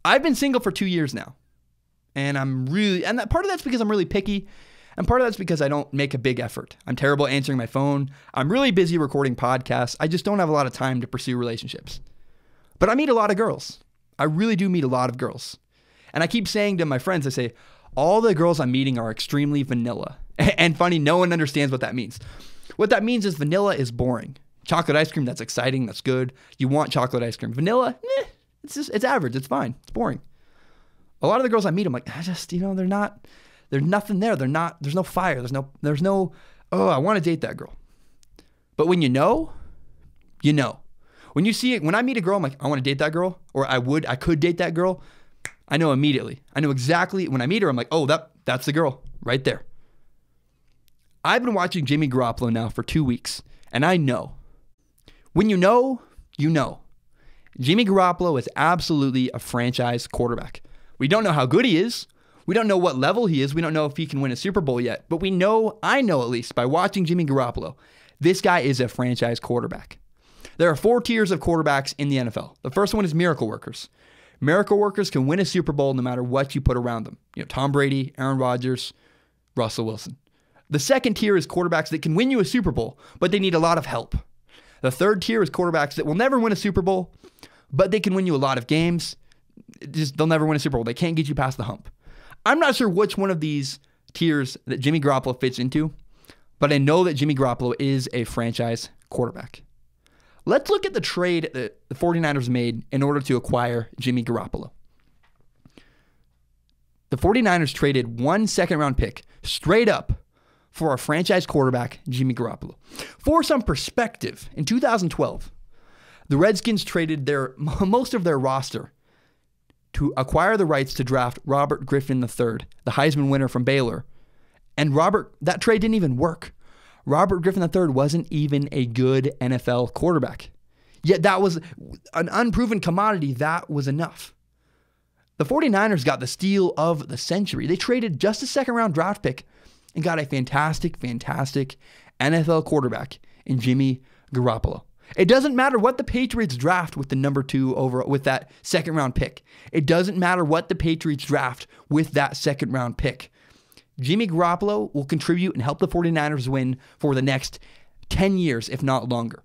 I've been single for 2 years now. And part of that's because I'm really picky. And part of that's because I don't make a big effort. I'm terrible at answering my phone. I'm really busy recording podcasts. I just don't have a lot of time to pursue relationships. But I meet a lot of girls. I really do meet a lot of girls. And I keep saying to my friends, I say, all the girls I'm meeting are extremely vanilla. And funny, no one understands what that means. What that means is vanilla is boring. Chocolate ice cream, that's exciting, that's good. You want chocolate ice cream. Vanilla, it's average, it's fine, it's boring. A lot of the girls I meet, I'm like, there's nothing there. There's no fire. There's no, oh, I want to date that girl. But when you know. When you see it, when I meet a girl, I'm like, I want to date that girl, or I could date that girl. I know immediately. I know exactly when I meet her, I'm like, oh, that's the girl right there. I've been watching Jimmy Garoppolo now for 2 weeks, and I know. When you know, you know. Jimmy Garoppolo is absolutely a franchise quarterback. We don't know how good he is. We don't know what level he is. We don't know if he can win a Super Bowl yet. But I know at least by watching Jimmy Garoppolo, this guy is a franchise quarterback. There are 4 tiers of quarterbacks in the NFL. The first one is miracle workers. Miracle workers can win a Super Bowl no matter what you put around them. Tom Brady, Aaron Rodgers, Russell Wilson. The second tier is quarterbacks that can win you a Super Bowl, but they need a lot of help. The third tier is quarterbacks that will never win a Super Bowl, but they can win you a lot of games. They'll never win a Super Bowl. They can't get you past the hump. I'm not sure which one of these tiers that Jimmy Garoppolo fits into, but I know that Jimmy Garoppolo is a franchise quarterback. Let's look at the trade that the 49ers made in order to acquire Jimmy Garoppolo. The 49ers traded 1 second-round pick straight up for a franchise quarterback, Jimmy Garoppolo. For some perspective, in 2012, the Redskins traded most of their roster to acquire the rights to draft Robert Griffin III, the Heisman winner from Baylor. And that trade didn't even work. Robert Griffin III wasn't even a good NFL quarterback. Yet that was an unproven commodity. That was enough. The 49ers got the steal of the century. They traded just a second-round draft pick and got a fantastic NFL quarterback in Jimmy Garoppolo. It doesn't matter what the Patriots draft with the number 2 with that second-round pick. It doesn't matter what the Patriots draft with that second-round pick. Jimmy Garoppolo will contribute and help the 49ers win for the next 10 years, if not longer.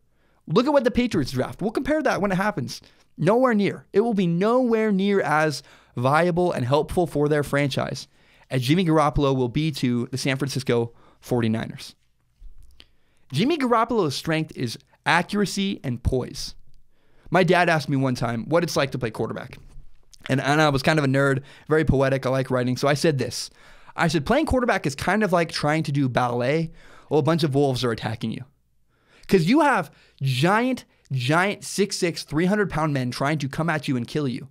Look at what the Patriots draft. We'll compare that when it happens. Nowhere near. It will be nowhere near as viable and helpful for their franchise as Jimmy Garoppolo will be to the San Francisco 49ers. Jimmy Garoppolo's strength is accuracy and poise. My dad asked me one time what it's like to play quarterback. And I was kind of a nerd, very poetic. I like writing. So I said this. I said, playing quarterback is kind of like trying to do ballet while a bunch of wolves are attacking you. Because you have giant 6'6", 300-pound men trying to come at you and kill you.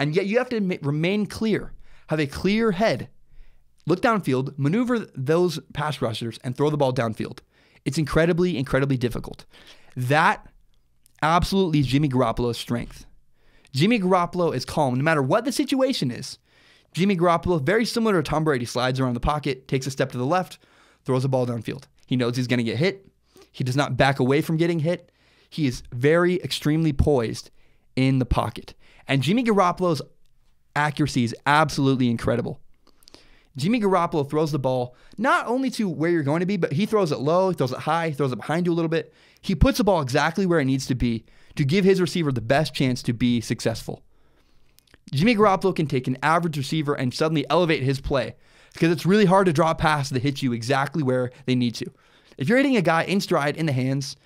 And yet you have to remain clear, have a clear head, look downfield, maneuver those pass rushers, and throw the ball downfield. It's incredibly difficult. That absolutely is Jimmy Garoppolo's strength. Jimmy Garoppolo is calm no matter what the situation is. Jimmy Garoppolo, very similar to Tom Brady, slides around the pocket, takes a step to the left, throws the ball downfield. He knows he's going to get hit. He does not back away from getting hit. He is extremely poised in the pocket. And Jimmy Garoppolo's accuracy is absolutely incredible. Jimmy Garoppolo throws the ball not only to where you're going to be, but he throws it low, he throws it high, he throws it behind you a little bit. He puts the ball exactly where it needs to be to give his receiver the best chance to be successful. Jimmy Garoppolo can take an average receiver and suddenly elevate his play because it's really hard to draw a pass that hits you exactly where they need to. If you're hitting a guy in stride, in the hands,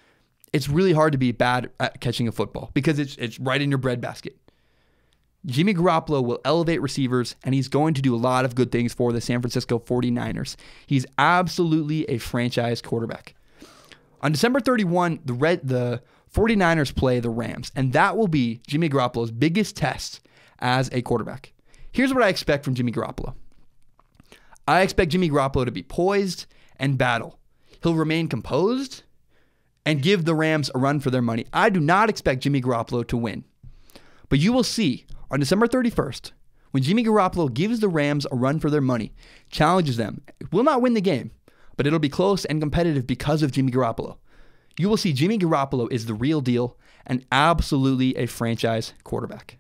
it's really hard to be bad at catching a football because it's right in your breadbasket. Jimmy Garoppolo will elevate receivers, and he's going to do a lot of good things for the San Francisco 49ers. He's absolutely a franchise quarterback. On December 31, the 49ers play the Rams, and that will be Jimmy Garoppolo's biggest test as a quarterback. Here's what I expect from Jimmy Garoppolo. I expect Jimmy Garoppolo to be poised and battle. He'll remain composed and give the Rams a run for their money. I do not expect Jimmy Garoppolo to win. But you will see on December 31st, when Jimmy Garoppolo gives the Rams a run for their money, challenges them, will not win the game, but it'll be close and competitive because of Jimmy Garoppolo. You will see Jimmy Garoppolo is the real deal and absolutely a franchise quarterback.